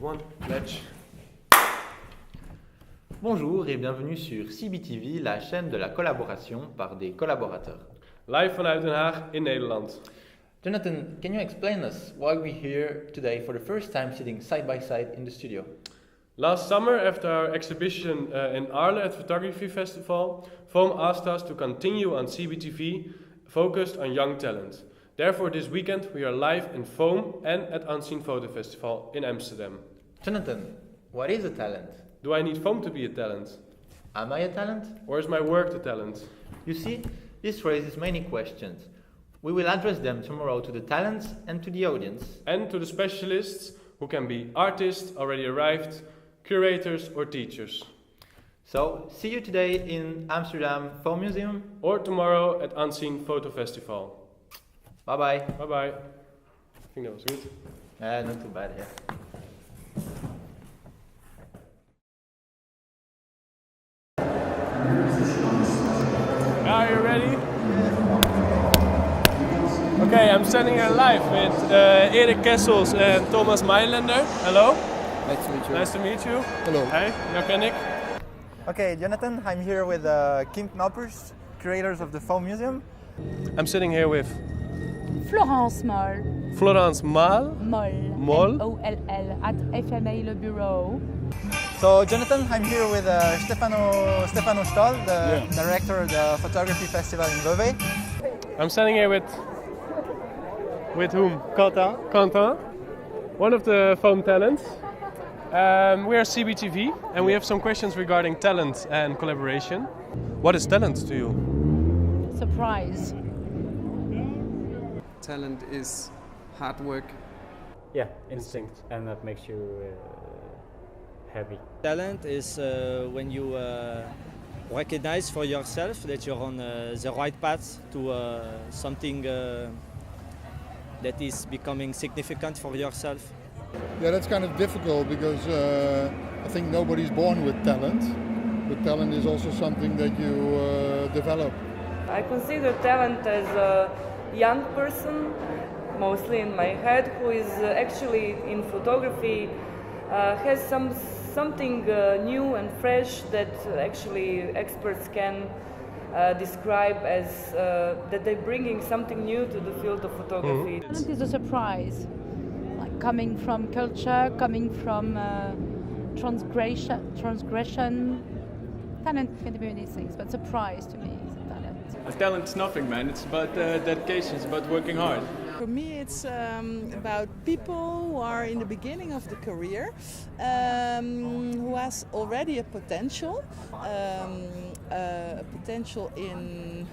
one, pledge. Bonjour et bienvenue sur CBTV, la chaîne de la collaboration par des collaborateurs. Live vanuit Den Haag in Nederland. Jonathan, can you explain us why we're here today for the first time sitting side by side in the studio? Last summer, after our exhibition in Arles at Photography Festival, FOAM asked us to continue on CBTV, focused on young talent. Therefore, this weekend we are live in FOAM and at Unseen Photo Festival in Amsterdam. Jonathan, what is a talent? Do I need FOAM to be a talent? Am I a talent? Or is my work the talent? You see, this raises many questions. We will address them tomorrow to the talents and to the audience. And to the specialists who can be artists already arrived, curators or teachers. So, see you today in Amsterdam FOAM Museum. Or tomorrow at Unseen Photo Festival. Bye bye. Bye bye. I think that was good. Not too bad, yeah. Are you ready? Okay, I'm standing here live with Erik Kessels and Thomas Meilander. Hello. Nice to meet you. Nice to meet you. Hello. Hi, Jan ken ik. Okay, Jonathan, I'm here with Kim Knoppers, curators of the FOAM Museum. I'm sitting here with Florence Moll. Florence Maal. Moll. Moll. MOLL at FMA Le Bureau. So, Jonathan, I'm here with Stefano Stoll, the director of the Photography Festival in Vevey. I'm standing here with whom? Quentin. Quentin, one of the FOAM talents. We are CBTV and we have some questions regarding talent and collaboration. What is talent to you? Surprise. Talent is hard work. Yeah, instinct, and that makes you happy. Talent is when you recognize for yourself that you're on the right path to something that is becoming significant for yourself. Yeah, that's kind of difficult because I think nobody's born with talent, but talent is also something that you develop. I consider talent as a young person, mostly in my head, who is actually in photography, has something new and fresh that actually experts can describe as that they're bringing something new to the field of photography. Talent is a surprise, like coming from culture, coming from transgression. Talent can be many things, but surprise to me is a talent. Talent's nothing, man. It's about dedication, it's about working hard. For me, it's about people who are in the beginning of the career, who has already a potential in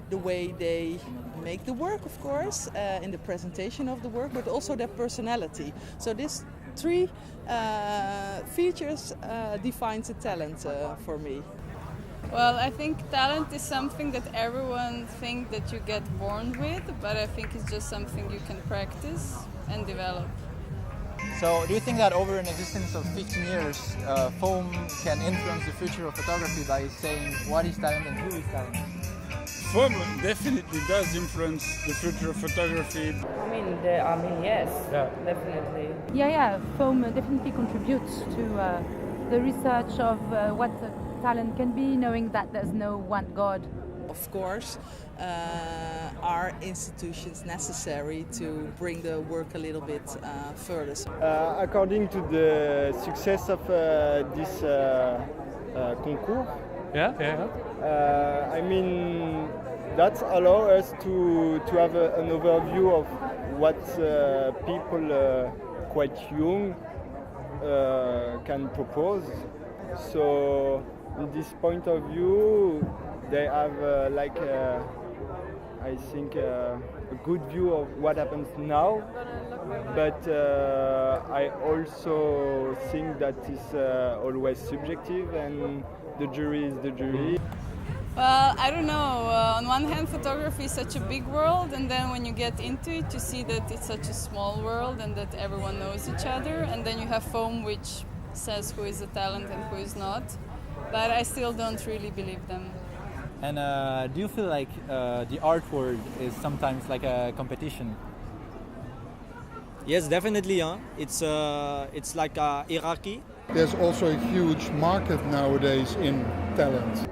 the way they make the work, of course, in the presentation of the work, but also their personality. So these three features defines a talent for me. Well, I think talent is something that everyone thinks that you get born with, but I think it's just something you can practice and develop. So, do you think that over an existence of 15 years, FOAM can influence the future of photography by saying what is talent and who is talent? FOAM definitely does influence the future of photography. I mean, yes, definitely. Yeah, FOAM definitely contributes to the research of what talent can be, knowing that there's no one God. Of course, are institutions necessary to bring the work a little bit further? According to the success of this concours, I mean that allows us to have an overview of what people quite young can propose. So, in this point of view, they have I think a good view of what happens now, but I also think that it's always subjective and the jury is the jury. Well, I don't know. On one hand, photography is such a big world, and then when you get into it, you see that it's such a small world and that everyone knows each other, and then you have FOAM, which says who is a talent and who is not. But I still don't really believe them. And do you feel like the art world is sometimes like a competition? Yes, definitely. It's like a hierarchy. There's also a huge market nowadays in talent.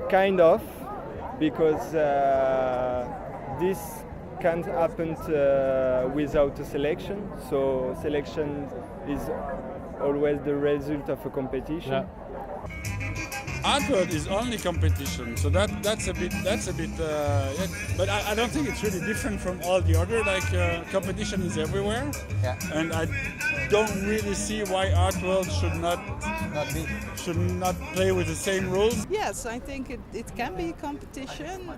Kind of, because this can't happen without a selection. So selection is always the result of a competition. Yeah. Art world is only competition, so that's a bit. Yeah, but I don't think it's really different from all the other. Competition is everywhere, and I don't really see why art world should not play with the same rules. Yes, I think it can be competition,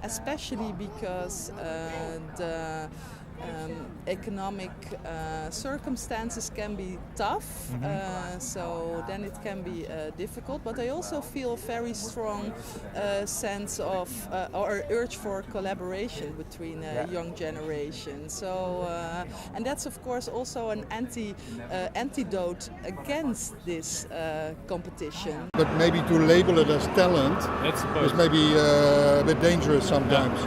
especially because the economic circumstances can be tough, so then it can be difficult. But I also feel a very strong sense of or urge for collaboration between young generations. So and that's of course also an antidote against this competition. But maybe to label it as talent is maybe a bit dangerous sometimes.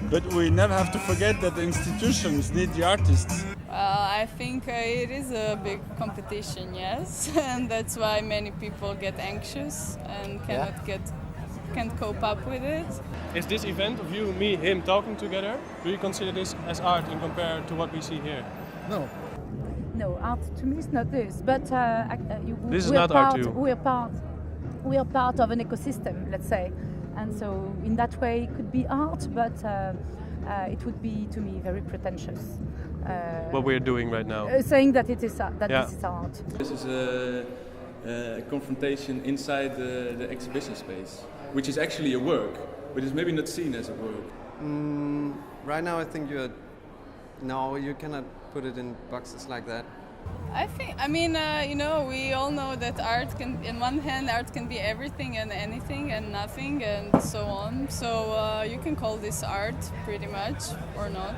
But we never have to forget that the institutions need the artists. I think it is a big competition, yes, and that's why many people get anxious and can't cope up with it. Is this event of you, me, him talking together, do you consider this as art in compared to what we see here? No. No, art to me is not this, but this is not art too. We are part of an ecosystem, let's say, and so in that way it could be art, but it would be to me very pretentious. What we're doing right now. Saying that it is this is art. This is a confrontation inside the exhibition space, which is actually a work, but is maybe not seen as a work. Right now I think you cannot put it in boxes like that. I mean, we all know that art can, in one hand, art can be everything and anything and nothing and so on. So you can call this art pretty much or not.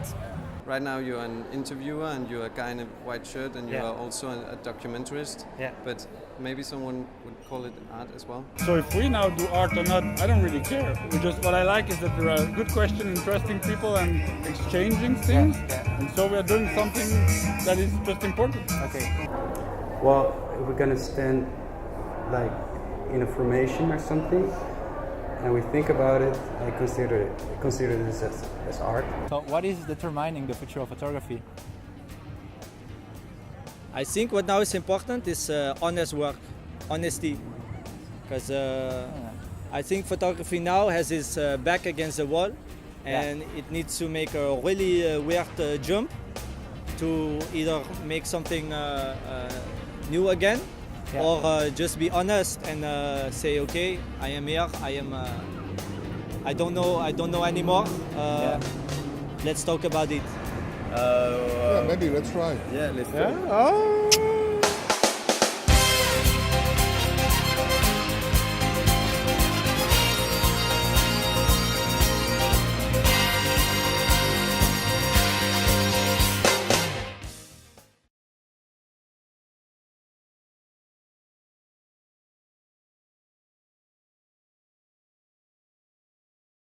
Right now you're an interviewer and you're a guy in a white shirt and you are also a documentarist. Yeah. But maybe someone would call it art as well. So if we now do art or not, I don't really care. What I like is that there are good questions, interesting people and exchanging things. And so we're doing something that is just important. Okay. Well, if we're gonna stand like in a formation or something, and we think about it, I consider this as art. So what is determining the future of photography? I think what now is important is honest work, honesty, because I think photography now has its back against the wall, and it needs to make a really weird jump to either make something new again, or just be honest and say, okay, I am here. I don't know anymore. Let's talk about it. Maybe let's try. Yeah, let's try.